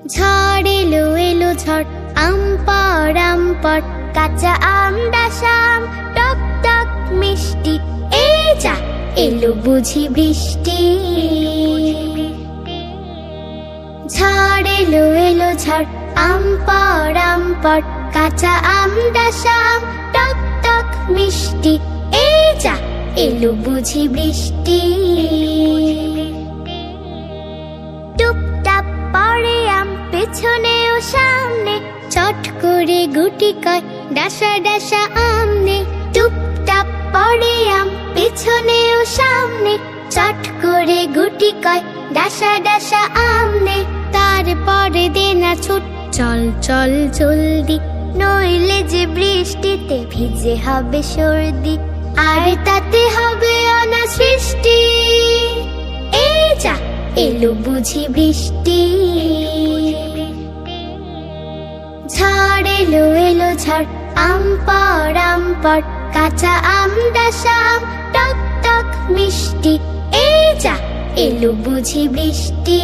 ঝড় এলো এলো ঝড়, আম পড় কাঁচা আম ডাসা আম টক টক মিষ্টি। এই যা এলো বুঝি বৃষ্টি। ঝড় এলো এলো ঝড়, আম পড় কাঁচা আম ডাসা আম টক টক মিষ্টি। এই যা এলো বুঝি বৃষ্টি। টুপটাপ পড়ে আম পেছনে ও সামনে, চট করে গুটি কয় ডাসা ডাসা আম নে। টুপটাপ পড়ে আম পেছনে ও সামনে, চট করে গুটি কয় ডাসা ডাসা আম নে। তারপরে দে না ছুট, চল চল জলদি, নইলে যে বৃষ্টিতে ভিজে হবে সর্দি, আর তাতে হবে অনাসৃষ্টি। এই যা এলো বুঝি বৃষ্টি। ঝড় এলো এলো ঝড়, আম পড় কাঁচা আম ডাসা আম টক টক মিষ্টি। এই যা এলো বুঝি বৃষ্টি।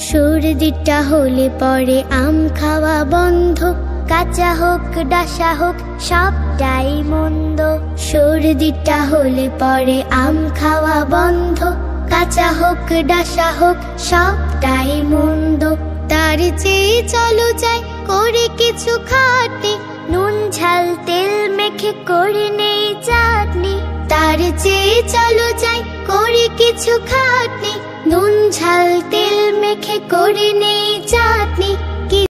সর্দিটা হলে পরে আম খাওয়া বন্ধ, কাঁচা হোক ডাসা হোক সবটাই মন্দ। সর্দিটা হলে পরে আম খাওয়া বন্ধ, কাঁচা হোক ডাসা হোক সবটাই মন্দ। তার চেয়ে চলো যাই করে কিছু খাটনি, নুন ঝাল তেল মেখে করে নেই চাটনি। তার চেয়ে চলো যাই করে কিছু খাটনি, নুন ঝাল তেল মেখে করে নেই চাটনি।